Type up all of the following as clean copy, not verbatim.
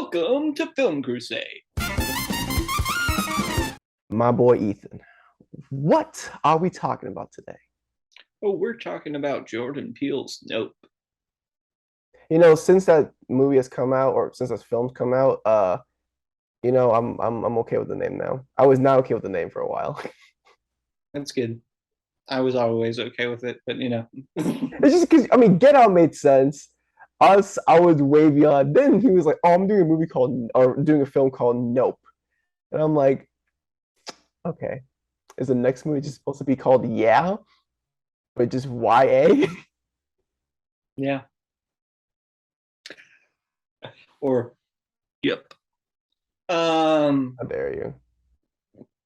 Welcome to Film Crusade. My boy Ethan, what are we talking about today? Oh, we're talking about Jordan Peele's Nope. Since that movie has come out, or since that film's come out, I'm okay with the name now. I was not okay with the name for a while. That's good. I was always okay with it, but It's just because Get Out made sense. Us, I was way beyond. Then he was like, "Oh, I'm doing a movie called, or doing a film called Nope," and I'm like, "Okay, is the next movie just supposed to be called Yeah, but just YA?" yeah. Or yep. How dare you?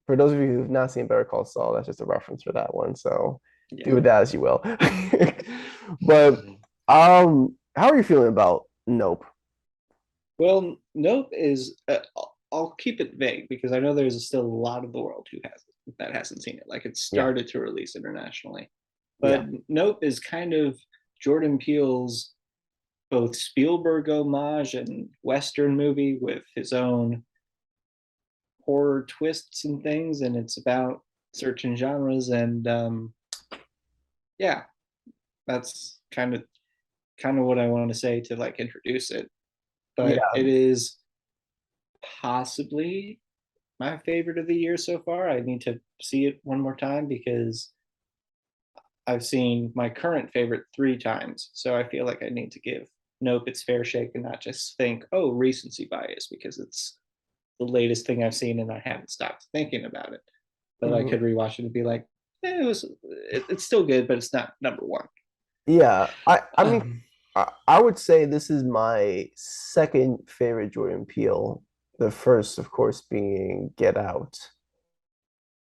For those of you who've not seen Better Call Saul, that's just a reference for that one. So Yeah. do with that as you will. But how are you feeling about Nope? Well, Nope is. I'll keep it vague because I know there's still a lot of the world that hasn't seen it. Like it Yeah, started to release internationally, yeah. but Nope is kind of Jordan Peele's both Spielberg homage and Western movie with his own horror twists and things, and it's about certain genres. And yeah, that's kind of what I want to say to like introduce it. But Yeah. it is possibly my favorite of the year so far. I need to see it one more time because I've seen my current favorite three times, so I feel like I need to give Nope its fair shake and not just think, oh, recency bias, because it's the latest thing I've seen and I haven't stopped thinking about it. But I Mhm. could rewatch it and be like, it's still good, but it's not number one. Yeah. Um, I would say this is my second favorite Jordan Peele. The first, of course, being Get Out.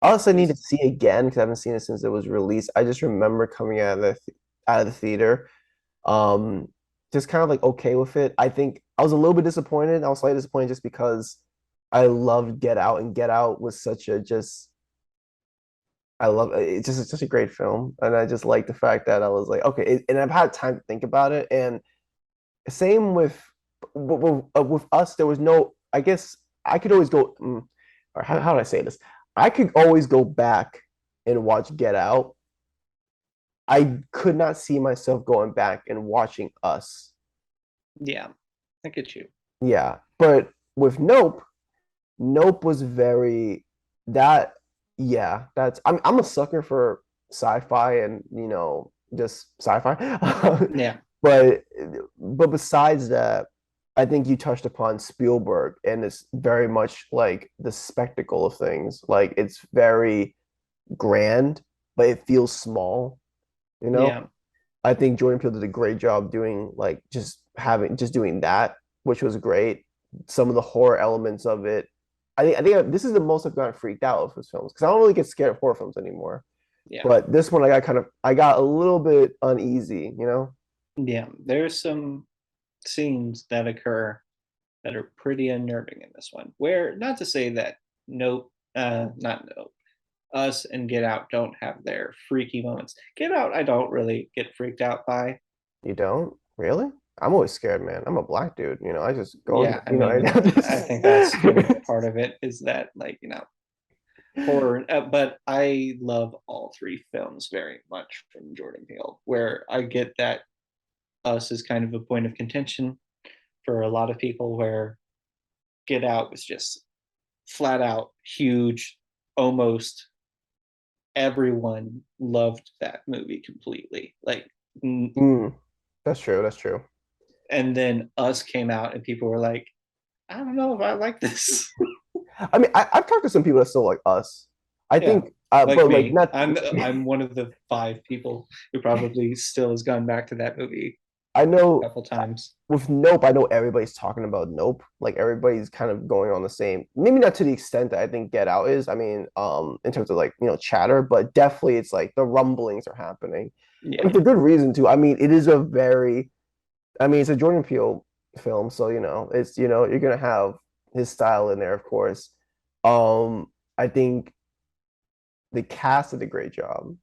I also need to is see again because I haven't seen it since it was released. I just remember coming out of the theater, um, just kind of like okay with it. I think I was a little bit disappointed. I was slightly disappointed just because I loved Get Out, and Get Out was such a just I love it. It's just a great film, and I just like the fact that I was like, okay, and I've had time to think about it. And same with us, there was no. I guess I could always go. Or how do I say this? I could always go back and watch Get Out. I could not see myself going back and watching Us. yeah, I get you. Yeah, but with Nope, Nope was very that. Yeah, I'm a sucker for sci-fi and just sci-fi. Yeah, but but besides that, I think you touched upon Spielberg, and it's very much like the spectacle of things. Like it's very grand, but it feels small. You know, yeah, I think Jordan Peele did a great job doing like just doing that, which was great. Some of the horror elements of it. I think this is the most I've gotten freaked out of his films because I don't really get scared of horror films anymore. yeah, But this one I got a little bit uneasy, you know? yeah. There's some scenes that occur that are pretty unnerving in this one. Where not to say that Nope, not Nope, Us and Get Out don't have their freaky moments. Get Out, I don't really get freaked out by. You don't? Really? I'm always scared, man. I'm a black dude, I just go, Yeah, I mean, I I just think that's kind of part of it is that like horror. But I love all three films very much from Jordan Peele. Where I get that Us is kind of a point of contention for a lot of people, where Get Out was just flat out huge, almost everyone loved that movie completely. Like, Mm, that's true. That's true. and then Us came out, and people were like, "I don't know if I like this." I've talked to some people that still like Us. I Yeah, think, like but like me. not. I'm one of the five people who probably still has gone back to that movie I a know couple times. with Nope, I know everybody's talking about Nope. Like everybody's kind of going on the same, maybe not to the extent that I think Get Out is. In terms of like, chatter, but definitely it's like the rumblings are happening. And Yeah, for good reason too. I mean, it is a very, it's a Jordan Peele film, so you're gonna have his style in there, of course. I think the cast did a great job.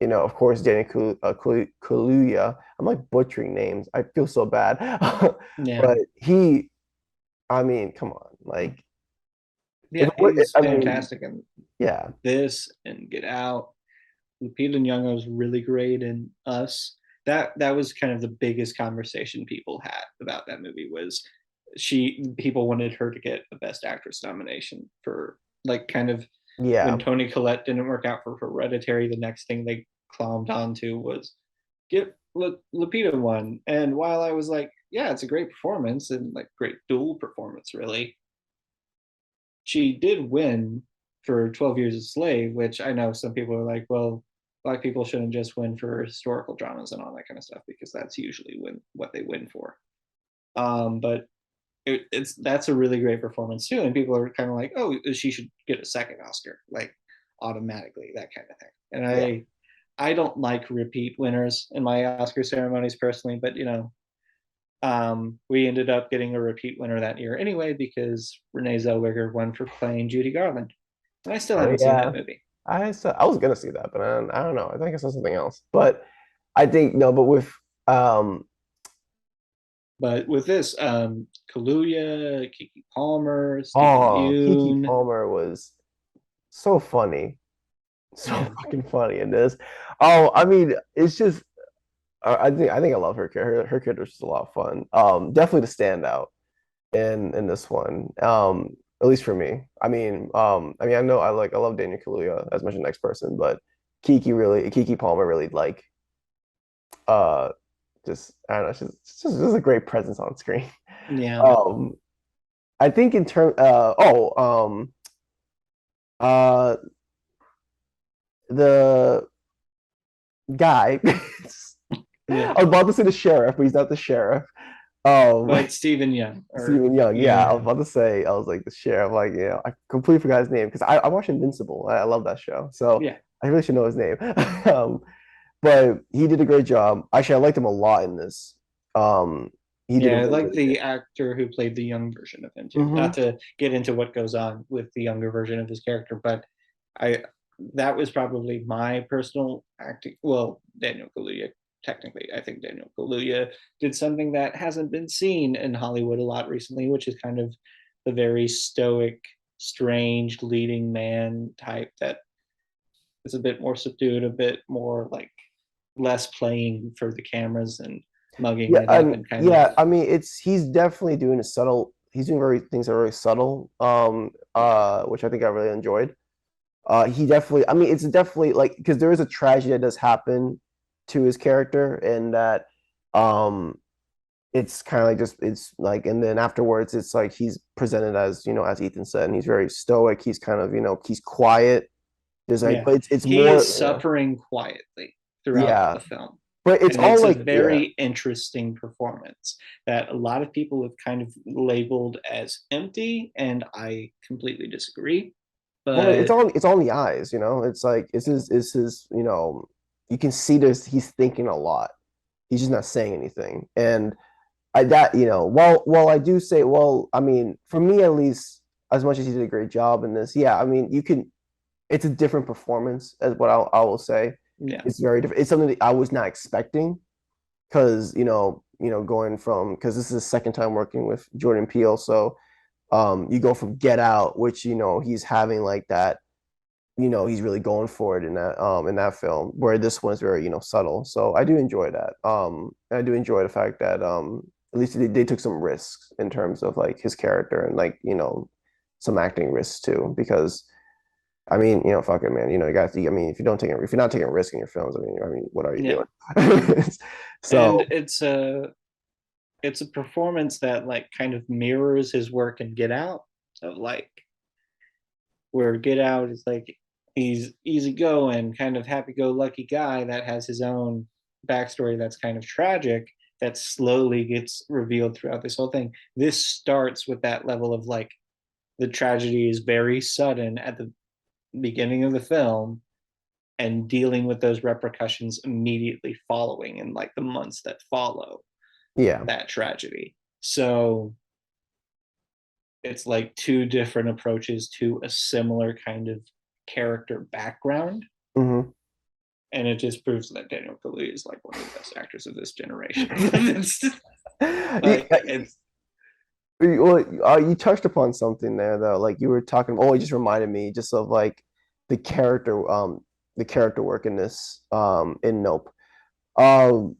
Of course, Kaluuya. I'm like butchering names. I feel so bad, yeah, but he. I mean, come on, like if Yeah, it were, he's I mean, fantastic in yeah, this and Get Out. Lupita Nyong'o was really great in Us. That was kind of the biggest conversation people had about that movie was people wanted her to get a Best Actress nomination for like kind of when yeah. Toni Collette didn't work out for Hereditary. The next thing they clombed onto was get Lupita one. And while I was like, yeah, it's a great performance and like great dual performance, really, she did win for 12 Years a Slave, which I know some people are like, well, black people shouldn't just win for historical dramas and all that kind of stuff because that's usually what they win for. But it's that's a really great performance too, and people are kind of like, oh, she should get a second Oscar, like automatically, that kind of thing. And Yeah. I don't like repeat winners in my Oscar ceremonies personally, but we ended up getting a repeat winner that year anyway because Renee Zellweger won for playing Judy Garland, and I still Oh haven't seen that yeah. movie. I was gonna see that, but I don't know. I think I saw something else. But I think no, but with um But with this, Kaluuya, Kiki Palmer, Stephen oh, Kiki Yoon, Palmer was so funny. So yeah, fucking funny in this. Oh, I mean, it's just I think I love her character. Her character is just a lot of fun. Definitely the standout in this one. At least for me. I know I love Daniel Kaluuya as much as the next person, but Kiki Palmer really like uh just I don't know, she's just a great presence on screen. yeah, Um, I think in term uh the guy yeah. I was about to say the sheriff, but he's not the sheriff. Um, But Stephen Young, or Stephen Young, yeah, I was yeah, about to say, I was like the sheriff, like, I completely forgot his name because I watched Invincible. I love that show, so yeah, I really should know his name. um, but he did a great job. Actually, I liked him a lot in this. Um, he did a yeah. I really, like really great. the actor who played the young version of him too. Not Hmm. to get into what goes on with the younger version of his character, but I that was probably my personal acting. Well, Daniel Kaluuya, technically, I think Daniel Kaluuya did something that hasn't been seen in Hollywood a lot recently, which is kind of the very stoic, strange leading man type that is a bit more subdued, a bit more like less playing for the cameras and mugging Yeah, it up and kind of yeah. I mean, he's definitely doing a subtle. He's doing very things that are very subtle. yeah, Which I think I really enjoyed. He definitely. I mean, it's definitely like because there is a tragedy that does happen to his character, and that, um, it's kind of like just it's like, and then afterwards, it's like he's presented as as Ethan said, and he's very stoic. He's kind of he's quiet. There's like, yeah. but it's He more, is suffering quietly throughout yeah. the film. But it's And all it's a like, yeah. very interesting performance that a lot of people have kind of labeled as empty, and I completely disagree. Well, it's But all it's all in the eyes, It's like it's his, you can see this he's thinking a lot. He's just not saying anything. And I that, while I do say, well, I mean, for me at least, as much as he did a great job in this, yeah, I mean, it's a different performance as what I will say. yeah, It's very different. It's something that I was not expecting because, going from because this is the second time working with Jordan Peele, so you go from Get Out, which he's having like that, he's really going for it in that film, where this one's very subtle. So I do enjoy that. And I do enjoy the fact that at least they took some risks in terms of like his character and like some acting risks too, because I mean fuck it, man, you got to, I mean, if you're not taking risk in your films, I mean what are you yeah. doing? And So it's a performance that like kind of mirrors his work in Get Out, of like where Get Out is like he's easygoing, kind of happy-go-lucky guy that has his own backstory that's kind of tragic that slowly gets revealed throughout this whole thing. This starts with that level of like the tragedy is very sudden at the beginning of the film and dealing with those repercussions immediately following in like the months that follow yeah. that tragedy. So it's like two different approaches to a similar kind of character background. Hmm. And it just proves that Daniel Kaluuya is like one of the best actors of this generation. It's Yeah, like it's You touched upon something there though. Like you were talking. Oh, it just reminded me just of like the character, the character work in this, in Nope. Um,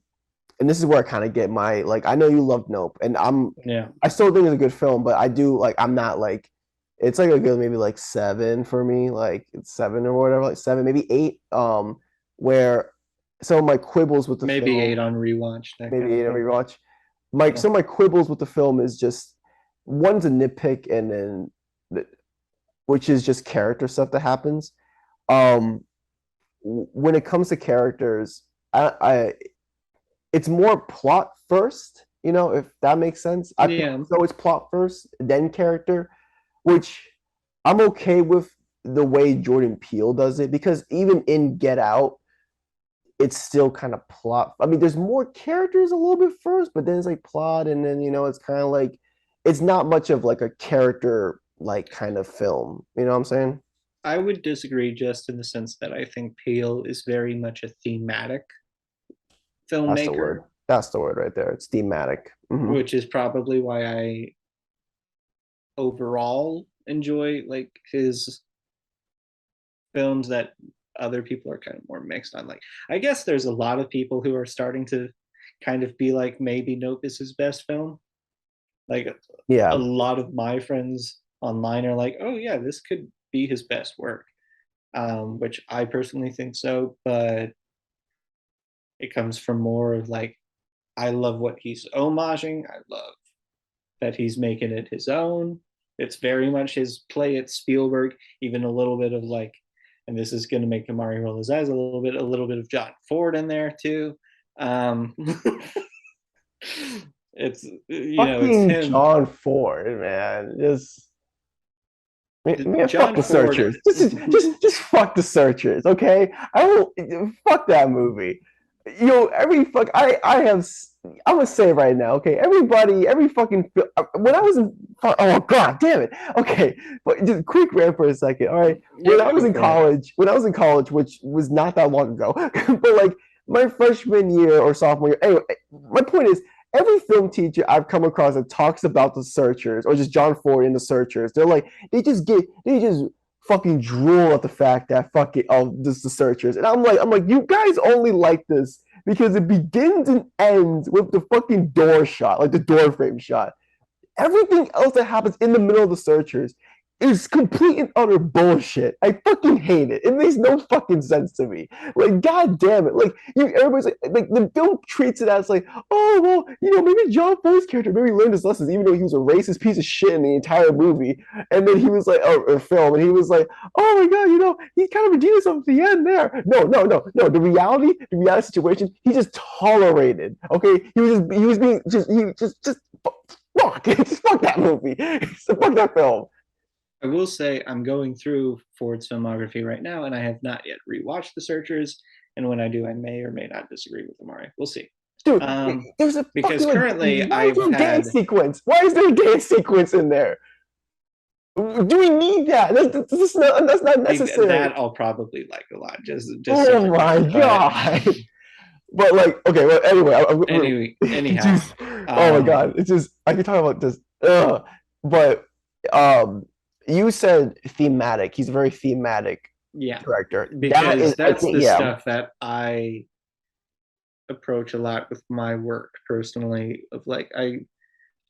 and this is where I kind of get my like. I know you loved Nope, and Yeah. I still think it's a good film, but I do like. I'm not like. It's like a good maybe like seven for me, like it's seven or whatever, like seven, maybe eight. Where some of my quibbles with the Maybe film, eight on rewatch, that maybe kind of eight thing. every watch. Mike, Yeah. some of my quibbles with the film is just one's a nitpick, and then which is just character stuff that happens. Um, when it comes to characters, I it's more plot first, if that makes sense. I feel Yeah. as though it's plot first, then character, which I'm okay with the way Jordan Peele does it because even in Get Out, it's still kind of plot. I mean, there's more characters a little bit first, but then it's like plot, and then it's kind of like it's not much of like a character like kind of film. You know what I'm saying? I would disagree just in the sense that I think Peele is very much a thematic That's the word. filmmaker, That's the word right there. It's thematic. which is probably why I overall enjoy like his films that other people are kind of more mixed on. Like, I guess there's a lot of people who are starting to kind of be like, maybe Nope is his best film. Like, a Yeah. lot of my friends online are like, oh, yeah, this could be his best work, which I personally think so. But it comes from more of like, I love what he's homaging. I love that he's making it his own. It's very much his play at Spielberg, even a little bit of like, and this is going to make Ahmari roll his eyes a little bit of John Ford in there too. Um, it's Fucking him. John Ford, man. Just man, fuck John the Ford. searchers. Just fuck the searchers, okay? I don't fuck that movie. Every fuck I have. I'm gonna say it right now, okay? Everybody, every fucking when I was in. Oh god, damn it. Okay, but just quick rant for a second. All right, when Yeah, I was go in for it. college, which was not that long ago, but like my freshman year or sophomore year. Anyway, my point is, every film teacher I've come across that talks about the searchers or just John Ford in the searchers, they're like, they just fucking drool at the fact that fucking this the searchers. And I'm like, you guys only like this because it begins and ends with the fucking door shot, like the door frame shot. Everything else that happens in the middle of the searchers is complete and utter bullshit. I fucking hate it. It makes no fucking sense to me. Like, god damn it. Like, everybody's like the film treats it as like, oh well, maybe John Ford's character maybe learned his lessons, even though he was a racist piece of shit in the entire movie. And then he was like, or film, and he was like, oh my god, he kind of redeemed himself at the end there. No, no, no, no. The reality situation, he just tolerated. Okay, he was being he just fuck, just fuck that movie. Fuck that film. I will say I'm going through Ford's filmography right now, and I have not yet rewatched The Searchers. And when I do, I may or may not disagree with Amari. We'll see. Dude, Um, there's a because fucking like, currently why is I've there a dance had sequence? Why is there a dance sequence in there? Do we need that? That's not necessary. that I'll probably like a lot, just so Oh you know. my But god. But like, okay, well, anyway, anyhow, just, oh my um, god, it's just I could talk about this. Ugh. But um, you said thematic. He's a very thematic yeah, director. That because is, I that's think, the yeah, stuff that I approach a lot with my work personally. Of like, I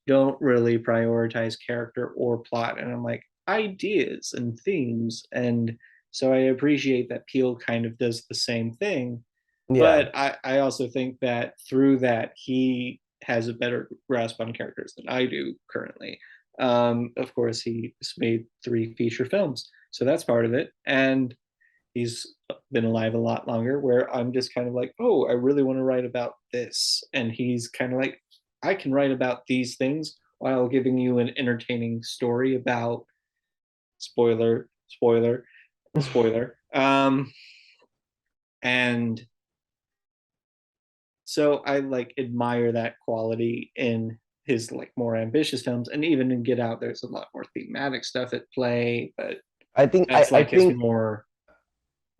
don't really prioritize character or plot, and I'm like ideas and themes, and so I appreciate that Peel kind of does the same thing. yeah, But I also think that through that he has a better grasp on characters than I do currently. Of course, he's made 3 feature films, so that's part of it, and he's been alive a lot longer. Where I'm just kind of like, oh, I really want to write about this, and he's kind of like, I can write about these things while giving you an entertaining story about spoiler, spoiler, spoiler. And so I like admire that quality in his like more ambitious films, and even in Get Out there's a lot more thematic stuff at play, but I think that's I like his think more.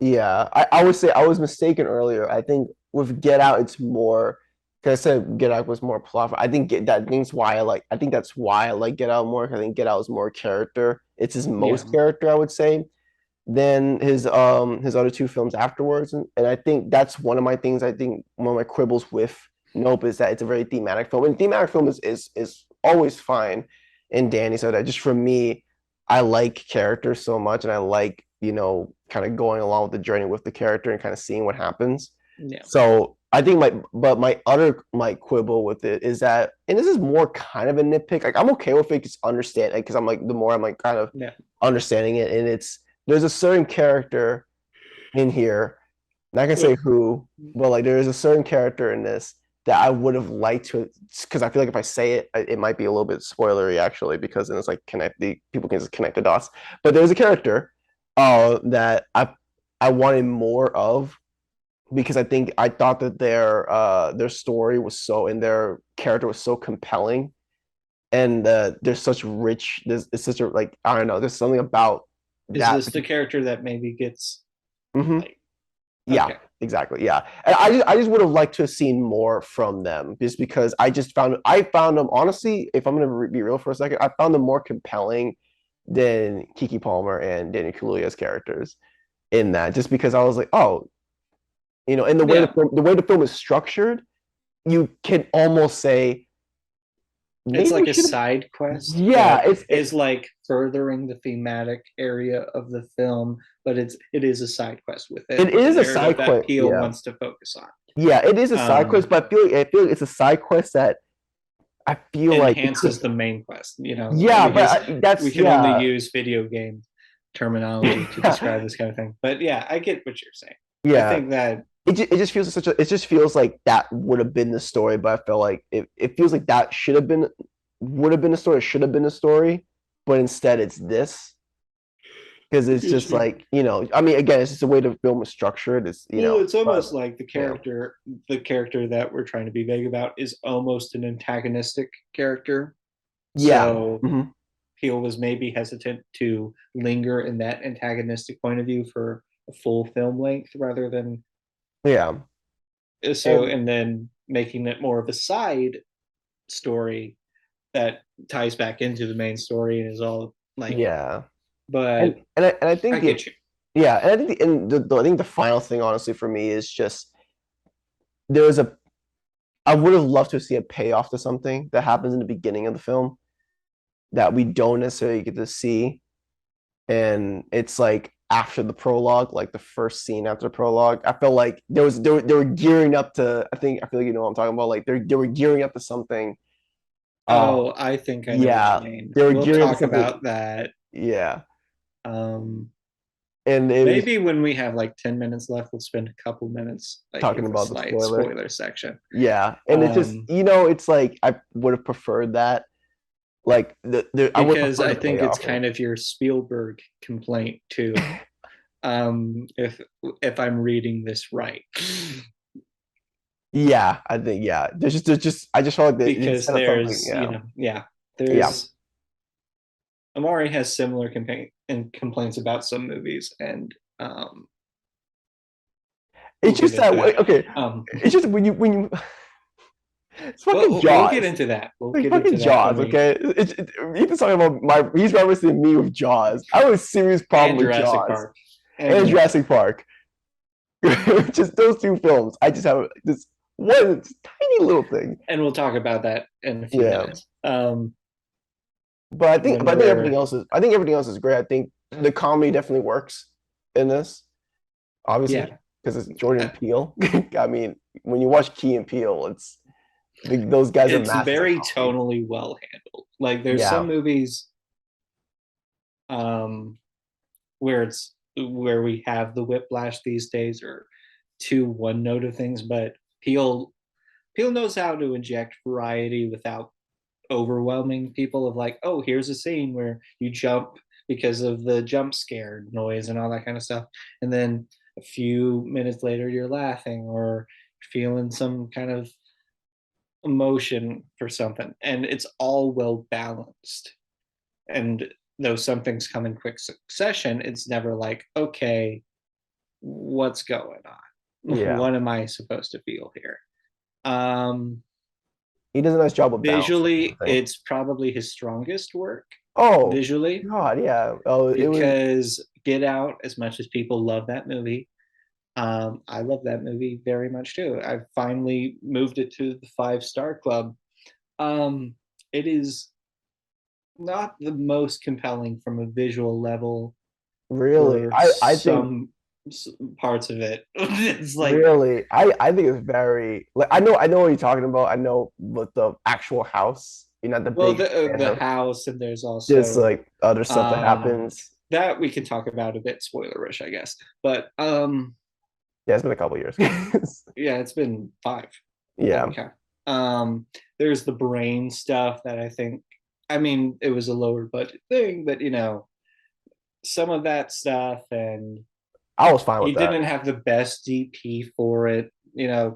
yeah, I would say I was mistaken earlier. I think with Get Out, it's more 'cause I said Get Out was more plot. I think that means why I like. I think that's why I like Get Out more. 'Cause I think Get Out is more character. It's his Yeah, most character, I would say, than his other two films afterwards. And I think that's one of my things. I think one of my quibbles with Nope is that it's a very thematic film. And thematic film is always fine. And Danny said that just for me, I like characters so much, and I like kind of going along with the journey with the character and kind of seeing what happens. yeah, So I think my quibble with it is that, and this is more kind of a nitpick. Like I'm okay with it, just understand it because I'm like the more I'm like kind of yeah. understanding it, and there's a certain character in here. Not gonna say Well, who, but like there is a certain character in this that I would have liked to, because I feel like if I say it, it might be a little bit spoilery actually, because then it's like people can just connect the dots. But there's a character that I wanted more of because I thought that their story was so and their character was so compelling, and there's such rich there's it's such a like I don't know, there's something about is that. this the character that maybe gets Mhm. like Yeah, okay? exactly. Yeah. And I just would have liked to have seen more from them just because I found them honestly, if I'm gonna be real for a second, I found them more compelling than Kiki Palmer and Daniel Kaluuya's characters in that, just because I was like, oh, and Yeah, the way the film is structured, you can almost say it's maybe we like a should have. side quest Yeah, that is like furthering the thematic area of the film, but it is a side quest it within the is a narrative side that quest. Peele Yeah, wants to focus on. yeah, it is a side quest, but I feel like it's a side quest that I feel like it could. Enhances the main quest, Yeah, but because we that's can only yeah. use video game terminology to describe this kind of thing. But yeah, I get what you're saying. I Yeah, think that it just feels like that would have been the story, but I feel like it feels like that would have been the story, should have been the story, but instead it's this because I it's get just you. like, I mean, again, it's just the way the film is structured. Well, it's But almost like yeah. the character that we're trying to be vague about is almost an antagonistic character. Yeah. So Hmm. Peele was maybe hesitant to linger in that antagonistic point of view for a full film length rather than Yeah. so, And and then making it more of a side story that ties back into the main story and is all like, yeah. but And I think I get you. yeah, and I think I think the final thing honestly for me is just there was a I would have loved to see a payoff to something that happens in the beginning of the film that we don't necessarily get to see. And it's like after the prologue, like the first scene after the prologue. I felt like they were gearing up to, I feel like you know what I'm talking about. Like they were gearing up to something. Uh Oh, I think I know what you yeah, mean. they were We'll gearing up to talk something. about that. Yeah. Um, And it was Maybe when we have like 10 minutes left, we'll spend a couple minutes like talking with a about the slight spoiler. spoiler section. Yeah. And it's just, Um, it's like I would have preferred that. Like I would because prefer I the think it's payoff. kind of your Spielberg complaint too. If I'm reading this right, Yeah, I think yeah. There's just I just felt like they because set up something. there's Yeah, yeah, yeah. there's Amari has similar complaints about some movies, and we'll It's get just into that way. that. Okay, Um, it's just when you it's fucking well, we'll get Jaws. into that. We'll Like get fucking into that when Jaws. we Okay, Ethan's talking about he's referencing me with Jaws. I have a serious problem and with Jurassic Jaws Park and and Jurassic Jurassic Park. Park. Just those two films. I just have this one tiny little thing. And we'll talk about that in a few Yeah, minutes. but When I think we're everything else is great. I think the comedy definitely works in this, obviously, yeah, because it's Jordan uh, Peele. I mean, when you watch Key and Peele, those guys are it's masters at very comedy. tonally well handled. Like there's some Yeah, movies um where we have the whiplash these days or too one note of things, but Peele knows how to inject variety without overwhelming people of like, oh, here's a scene where you jump because of the jump scare noise and all that kind of stuff. And then a few minutes later, you're laughing or feeling some kind of emotion for something. And it's all well balanced. And though some things come in quick succession, it's never like, okay, what's going on? yeah, What am I supposed to feel here? Um, He does a nice job with balancing Visually, everything. it's probably his strongest work Oh visually God, yeah. Oh, it was because Get Out, as much as people love that movie, I love that movie very much too. I finally moved it to the 5-star club. Um, it is not the most compelling from a visual level really. for I think some parts of it. It's like, really. I think it's very like I know what you're talking about. I know with the actual house. You're not the well, biggest fan the of house, and there's just also like other stuff that um happens. that we can talk about a bit spoilerish, I guess. But Yeah, it's been a couple years. yeah, it's been 5. I don't Yeah. count. Um, there's the brain stuff that I think, I mean, it was a lower budget thing, but some of that stuff, and I was fine he with that. didn't have the best DP for it,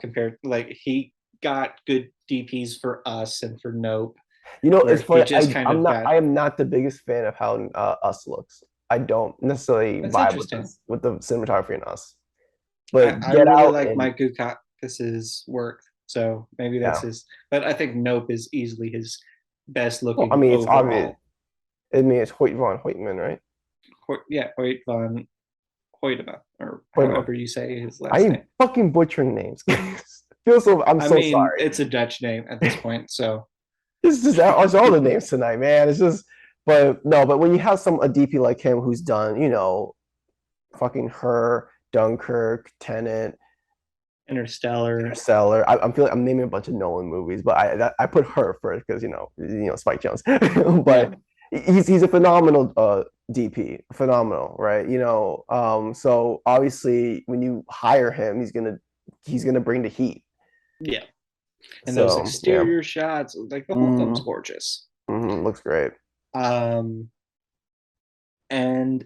compared, like, he got good DPs for Us and for Nope, You know, where it's he funny. just kind of got, I am not the biggest fan of how Us looks. I don't necessarily that's vibe interesting. with the cinematography in Us. I But Get really Out like and Mike Dukakis's work, so maybe that's yeah. his, but I think Nope is easily his best Well, I looking mean, it's obvious. overall. I mean, it's Hoyt von Hoytman, right? Yeah, Hoyt von Hoytema, or Hoytman. however you say his I last am name. fucking butchering names. Feel so. I'm I so mean, sorry. it's a Dutch name at this point, so It's all the names tonight, man. It's just, but no, but when you have a DP like him who's done, fucking Her, Dunkirk, Tenet, Interstellar. Interstellar. I'm feeling I'm naming a bunch of Nolan movies, but I put Her first because Spike Jones. Yeah, But he's a phenomenal DP, phenomenal, right? So obviously when you hire him, he's gonna bring the heat. yeah. And those So yeah, exterior shots, like the whole film's mm, gorgeous. looks great. Um, and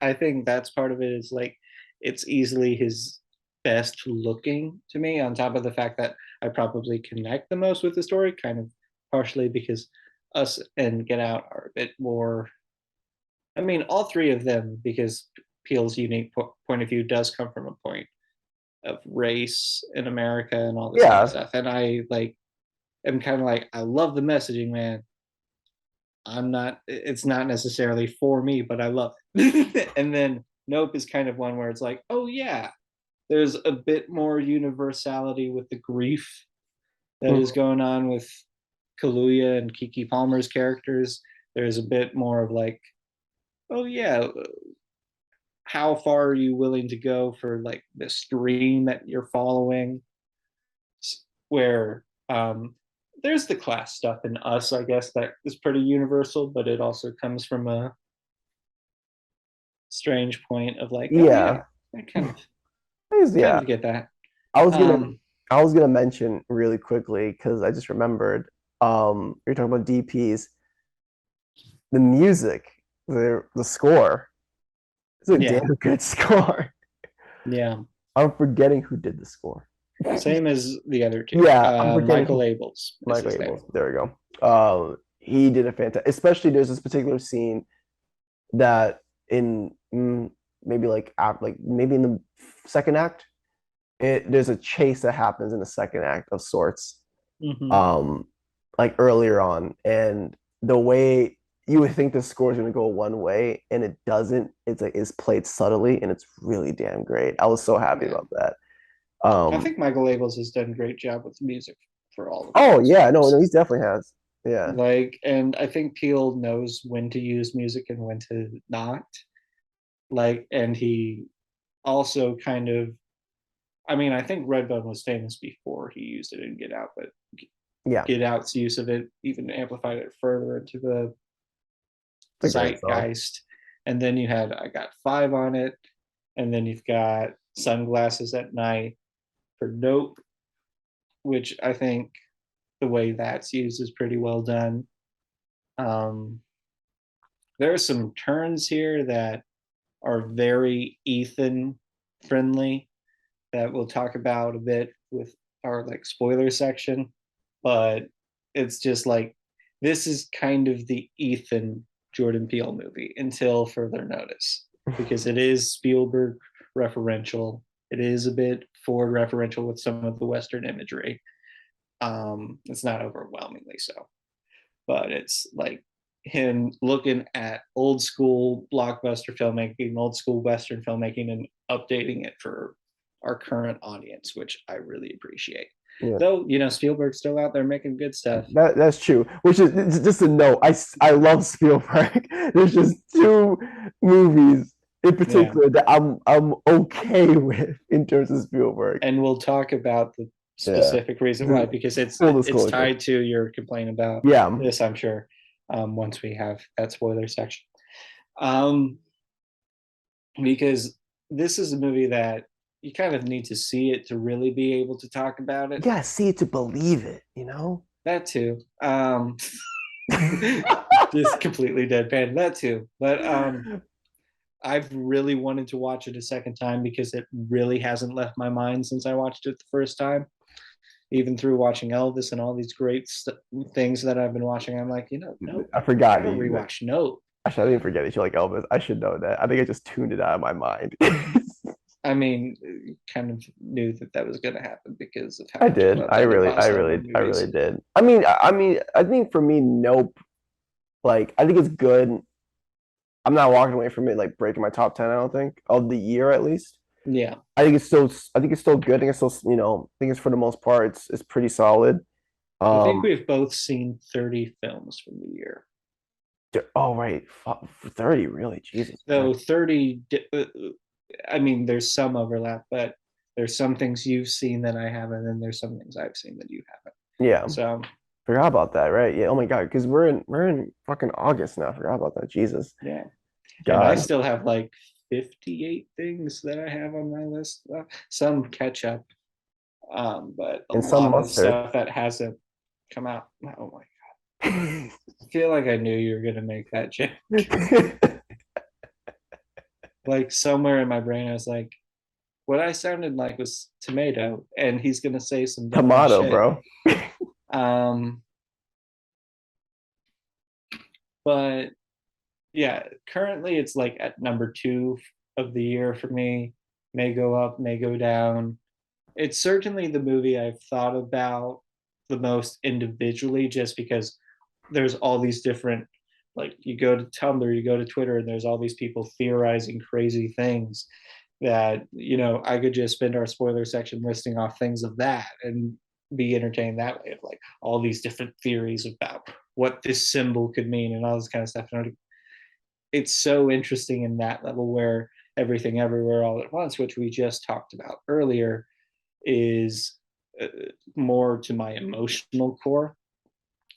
I think that's part of it, is like it's easily his best looking to me, on top of the fact that I probably connect the most with the story, kind of partially because Us and Get Out are a bit more, I mean, all three of them, because Peele's unique point of view does come from a point of race in America and all this kind of Yeah, stuff. And I like am kind of like, I love the messaging, man. I'm not, it's not necessarily for me, but I love it. And then Nope is kind of one where it's like, oh yeah, there's a bit more universality with the grief that is mhm. going on with Kaluuya and Kiki Palmer's characters. There's a bit more of like, oh yeah, how far are you willing to go for like the stream that you're following, where there's the class stuff in Us, I guess, that is pretty universal, but it also comes from a strange point of like, oh yeah, Yeah, I kind of yeah. get that. I was gonna um I was gonna mention really quickly because I just remembered. You're talking about DPs, the music, the score. It's a yeah, damn good score. yeah, I'm forgetting who did the score. same as the other two. Yeah, I'm forgetting Michael who. Abels is Michael his name. Abels. There we go. He did a fantastic. Especially there's this particular scene that in maybe like maybe in the second act, there's a chase that happens in the second act of sorts. Mm-hmm. Um, like earlier on, and the way you would think the score is going to go one way and it doesn't. It's played subtly and it's really damn great. I was so happy Yeah, about that. I Um, think Michael Abels has done a great job with music for all of oh Peele's yeah, no, no, films. he definitely has. Yeah, Like, and I think Peele knows when to use music and when to not. Like, and he also kind of, I mean, I think Redbone was famous before he used it in Get Out, but yeah, Get Out's use of it even amplified it further into the it's a great song. zeitgeist. And then you had I Got Five on it, and then you've got Sunglasses at Night for Nope, which I think the way that's used is pretty well done. Um, there are some turns here that are very Ethan friendly that we'll talk about a bit with our like spoiler section, but it's just like, this is kind of the Ethan Jordan Peele movie until further notice, because it is Spielberg referential. It is a bit forward referential with some of the Western imagery. It's not overwhelmingly so, but it's like him looking at old school blockbuster filmmaking, old school Western filmmaking, and updating it for our current audience, which I really appreciate. Yeah. Though, Spielberg's still out there making good stuff. That's true. Which is just a note. I love Spielberg. There's just two movies in Yeah. particular that I'm okay with in terms of Spielberg. And we'll talk about the Yeah. specific reason why, because Full it's disclosure. tied to your complaint about Yeah. this, I'm sure, once we have that spoiler section. Um, because this is a movie that you kind of need to see it to really be able to talk about it. Yeah, see it to believe it, you know? That too. Just completely deadpan. That too. But I've really wanted to watch it a second time because it really hasn't left my mind since I watched it the first time. Even through watching Elvis and all these great things that I've been watching, I'm like, no, I I forgot gotta you. rewatch Nope. Actually, I didn't forget that you like Elvis. I should know that. I think I just tuned it out of my mind. I mean, kind of knew that that was going to happen because of how I much I did. love the other Baz I really movies. did. I think for me, Nope. Like, I think it's good. I'm not walking away from it like breaking my top 10. I don't think of the year at least. Yeah, I think it's still good. I think it's still, I think it's for the most part, it's pretty solid. I think Um, we've both seen 30 films from the year. oh right, 30, really, Jesus Though Christ. 30, I mean, there's some overlap, but there's some things you've seen that I haven't, and there's some things I've seen that you haven't. Yeah, So, forgot about that, right? Yeah. Oh my God, because we're in fucking August now. Forgot about that. Jesus, yeah. And I God, still have like 58 things that I have on my list. Some catch up, but a and some lot of mustard. stuff that hasn't come out. Oh my, I feel like I knew you were gonna make that joke. Like somewhere in my brain, I was like, what I sounded like was tomato, and he's gonna say some dumb Tomato, shit. bro. Um, but yeah, currently it's like at number two of the year for me. May go up, may go down. It's certainly the movie I've thought about the most individually, just because there's all these different, like, you go to Tumblr, you go to Twitter, and there's all these people theorizing crazy things that, I could just spend our spoiler section listing off things of that and be entertained that way, of like all these different theories about what this symbol could mean and all this kind of stuff. And it's so interesting in that level, where Everything Everywhere All at Once, which we just talked about earlier, is uh, more to my emotional core,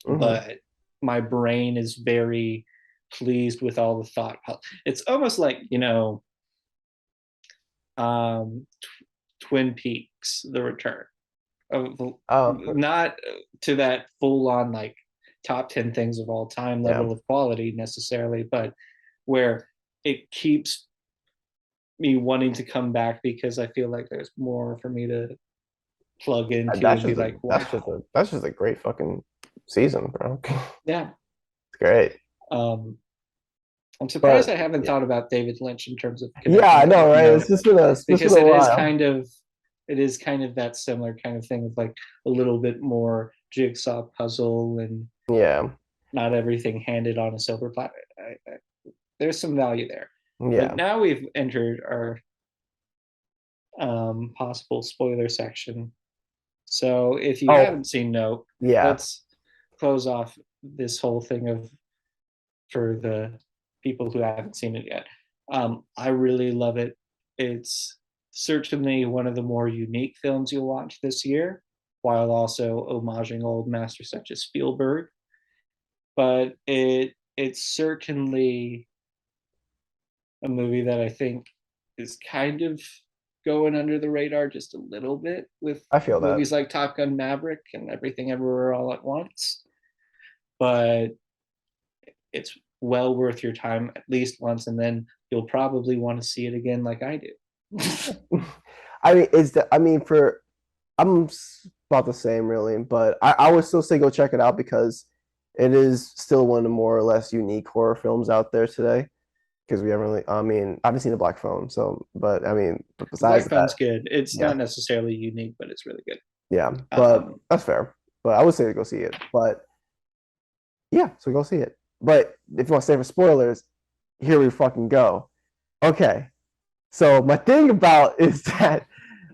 Hmm. but my brain is very pleased with all the thought. It's almost like, Twin Peaks: The Return. Oh, Not to that full on like top 10 things of all time yeah, level of quality necessarily, but where it keeps me wanting to come back because I feel like there's more for me to plug into and be like, wow. that's just a great fucking season, bro. Yeah. It's great. Um, I'm surprised But I haven't yeah, thought about David Lynch in terms of yeah, connecting I it know, with right? Nope, It's just been because a while. it is kind of that similar kind of thing, of like a little bit more jigsaw puzzle and Yeah, not everything handed on a silver platter. There's some value there. But yeah. now we've entered our possible spoiler section. So if you Oh, haven't seen Nope, yeah. let's close off this whole thing of, for the people who haven't seen it yet. I really love it. It's certainly one of the more unique films you'll watch this year, while also homaging old masters such as Spielberg. But it's certainly a movie that I think is kind of going under the radar just a little bit with I feel that. movies like Top Gun Maverick and Everything Everywhere All at Once. But it's well worth your time at least once, and then you'll probably want to see it again like I do. I mean, for I'm about the same, really, but I would still say go check it out because it is still one of the more or less unique horror films out there today. because we haven't really. I mean, I haven't seen the Black Phone, so but I mean, but besides Black that, Phone's good. It's yeah, not necessarily unique, but it's really good. yeah. But Um, that's fair. But I would say to go see it. But yeah, so go see it. But if you want to stay for spoilers, here we fucking go. Okay. So my thing about is that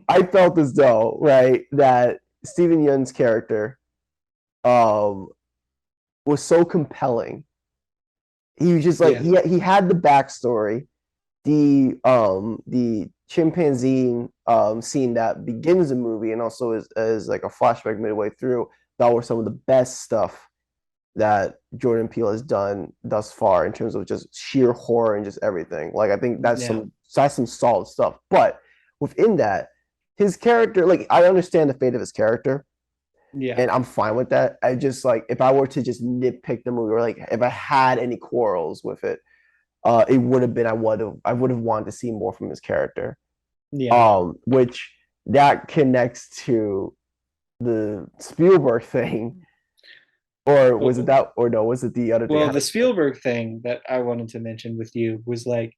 I felt as though, right, that Steven Yeun's character um was so compelling. He was just like yeah, he had the backstory, the chimpanzee scene that begins the movie and also is like a flashback midway through. That were some of the best stuff that Jordan Peele has done thus far in terms of just sheer horror and just everything. Like I think yeah, that's some solid stuff. But within that, his character, like I understand the fate of his character, yeah, and I'm fine with that. I just like if I were to just nitpick the movie or like if I had any quarrels with it, it would have been I would have wanted to see more from his character. yeah. Which that connects to the Spielberg thing, or was it Well, that, or no, was it the other thing? well, the Spielberg thing that I wanted to mention with you was like,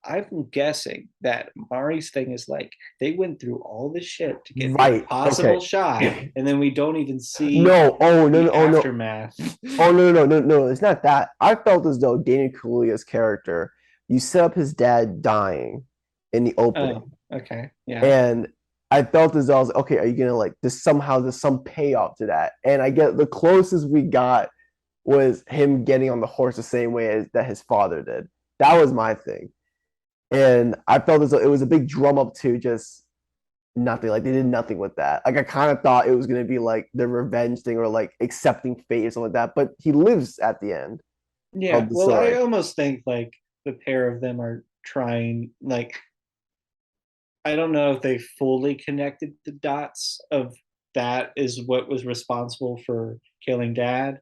I'm guessing that Mari's thing is like they went through all this shit to get the Right. Okay. impossible shot, and then we don't even see No. Oh no. No. the Oh no. aftermath. Oh no. No. No. No. It's not that. I felt as though Daniel Kaluuya's character, you set up his dad dying in the Oh, opening, okay, yeah, and I felt as though I was like, okay, are you gonna like this somehow? There's some payoff to that, and I get the closest we got was him getting on the horse the same way as that his father did. That was my thing, and I felt as though it was a big drum up to just nothing. Like they did nothing with that. Like I kind of thought it was gonna be like the revenge thing or like accepting fate or something like that. But he lives at the end yeah. of the Well, I story. almost think like the pair of them are trying like I don't know if they fully connected the dots of that is what was responsible for killing dad.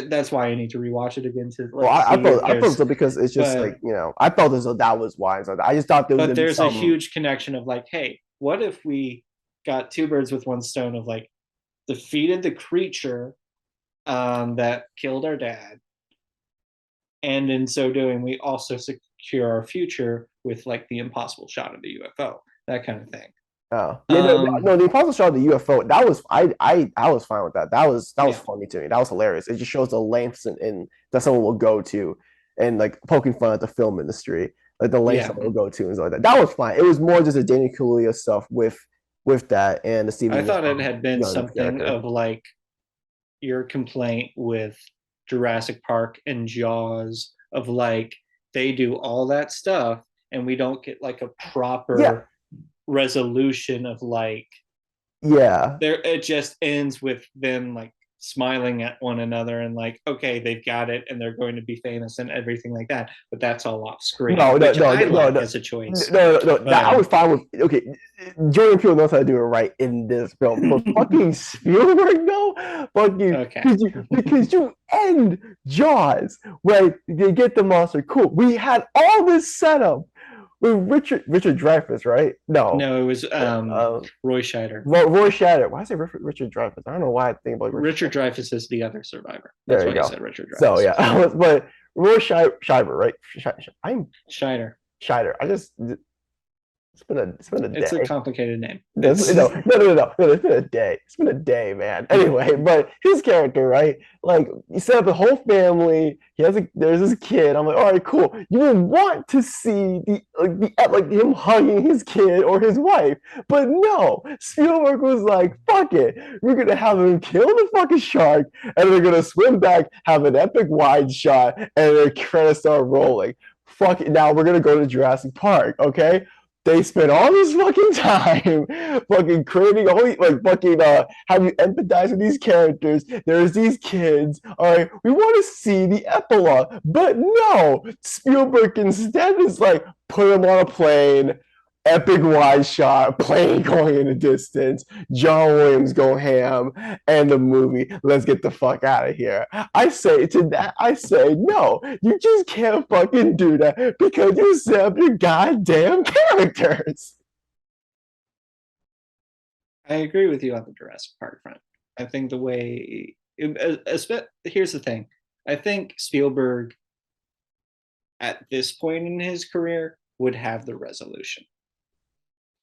That's why I need to rewatch it again to Well, like see if I felt there's so because it's just but like I felt as though that was why. So I just thought there was but gonna be there's a some. huge connection of like, hey, what if we got two birds with one stone of like defeated the creature that killed our dad, and in so doing, we also secure our future with like the impossible shot of the UFO, that kind of thing. Oh yeah, no, Um, no, the Impossible Shot of the UFO. That was I was fine with that. That was yeah, funny to me. That was hilarious. It just shows the lengths and that someone will go to, and like poking fun at the film industry, like the lengths yeah. someone will go to and stuff like that. That was fine. It was more just a Daniel Kaluuya stuff with that and the I Stephen thought it had been Young something character. of like your complaint with Jurassic Park and Jaws of like they do all that stuff and we don't get like a Yeah, proper resolution of like yeah. there it just ends with them like smiling at one another and like okay they've got it and they're going to be famous and everything like that but that's all off screen No, no, which no, I no, like no, as a choice no. That I but was fine with. Okay, Jordan Peele knows how to do it right in this film, but fucking Spielberg though, fucking okay because you end Jaws where they get the monster. Cool. We had all this setup with Richard Dreyfuss, right? No, no it was uh, Roy Scheider. Roy Shatter. Why say Richard Dreyfuss? I don't know why I think about Richard. Richard Dreyfuss is the other survivor. That's There you why you go. said Richard So Dreyfuss. yeah, but Roy Scheiber, right? I'm Scheider. Scheider. It's been a It's a day. complicated name. No, It's no. It's been a day. It's been a day, man. Anyway, but his character, right? Like, you set up the whole family. There's this kid. I'm like, all right, cool. You would want to see like him hugging his kid or his wife, but no. Spielberg was like, fuck it. We're gonna have him kill the fucking shark, and we're gonna swim back, have an epic wide shot, and the credits start rolling. Fuck it. Now we're gonna go to Jurassic Park, okay? They spent all this fucking time fucking creating all these, like fucking have you empathize with these characters. There's these kids. All right, we want to see the epilogue, but no, Spielberg instead is like put them on a plane, epic wide shot, plane going in the distance, John Williams go ham, and the movie. Let's get the fuck out of here. I say to that, I say no. You just can't fucking do that because you set up your goddamn characters. I agree with you on the Jurassic Park front. I think the way here's the thing. I think Spielberg at this point in his career would have the resolution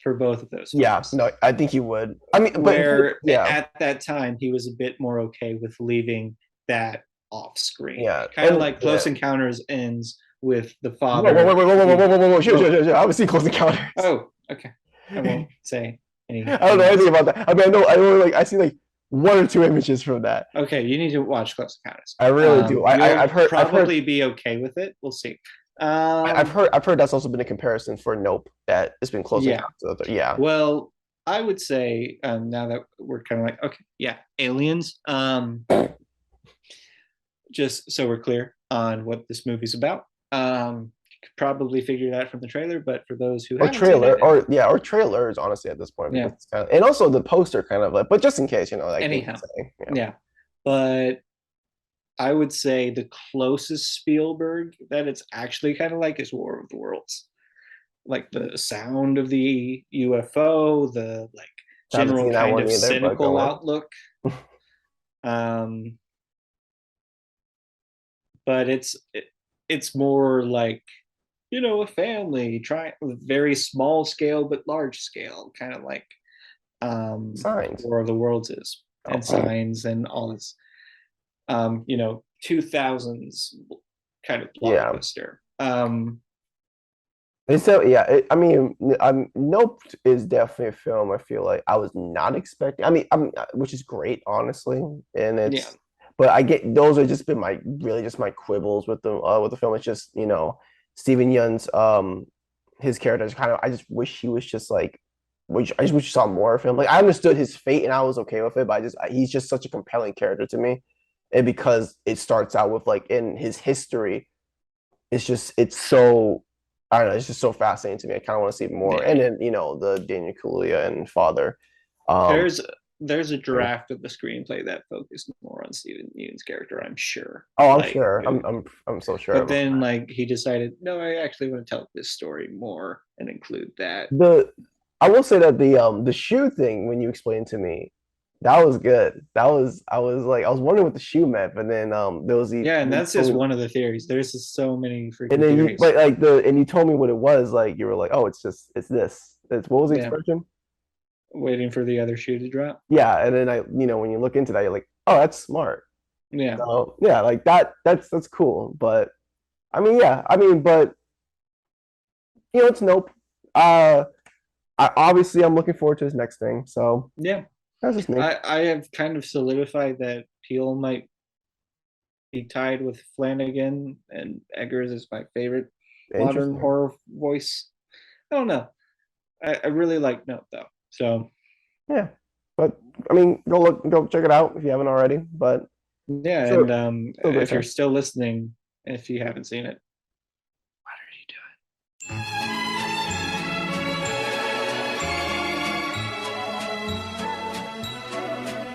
for both of those Yeah, films. no, I think he would. I mean, but Where yeah, at that time he was a bit more okay with leaving that off screen. yeah, Kind of and like yeah. Close Encounters ends with the Whoa, whoa, whoa, father whoa, whoa, whoa, who, whoa, whoa, whoa, sure, sure, well, sure, sure. I haven't seen Close Encounters. oh, okay. I won't say I don't know anything anything else. about that. I mean, I know like I see like one or two images from that. Okay, you need to watch Close Encounters. I really do. You'll I've heard, probably be okay with it. We'll see. Um, I've heard that's also been a comparison for Nope that it's been Close yeah. Encounters. Yeah, Well, I would say now that we're kind of like, okay, yeah, aliens. Just so we're clear on what this movie's about. You could probably figure it out from the trailer, but for those who or haven't seen trailer, it, or yeah, or trailers. Honestly, at this point, because yeah. it's kind of, and also the poster kind of like, but just in case, like they Anyhow, say, yeah. yeah. But I would say the closest Spielberg that it's actually kind of like is War of the Worlds. Like the sound of the UFO, the like I haven't general seen that kind one of either, but go cynical on. outlook. Um, but it's more like a family trying very small scale but large scale, kind of like Signs. War of the Worlds is, and Oh. Signs and all this 2000s kind of Yeah. blockbuster. And so yeah, I mean, Nope is definitely a film I feel like I was not expecting. I mean, which is great, honestly, and Yeah, but I get those are just been my really just my quibbles with the film. It's just Steven Yeun's his character is kind of I just wish he was just like, which I just wish you saw more of him. Like I understood his fate and I was okay with it, but he's just such a compelling character to me, and because it starts out with like in his history it's so I don't know, it's just so fascinating to me. I kind of want to see more. yeah. And then, the Daniel Kaluuya and father. Um, There's there's a draft of the screenplay that focused more on Steven Yeun's character, I'm sure. oh, I'm Like, sure. I'm so sure but about then like he decided, no, I actually want to tell this story more and include that. the I will say that the shoe thing when you explained to me, that was good. That was I was wondering what the shoe meant, but then there was Yeah, and that's just one of the theories. There's just so many and freaking then you theories. you told me what it was, like you were like, oh, it's this. It's what was the Yeah, expression? waiting for the other shoe to drop. Yeah, and then when you look into that, you're like, oh, that's smart. Yeah, So yeah, like that's cool. But I mean, yeah, I mean, but it's Nope. Uh, obviously I'm looking forward to his next thing. So yeah. that's just me. I have kind of solidified that Peele might be tied with Flanagan, and Eggers is my favorite modern Interesting. horror voice. I don't know. I really like Nope though. So Yeah, but I mean, go check it out if you haven't already. But yeah, and still, still great if you're time. still listening, if you haven't seen it,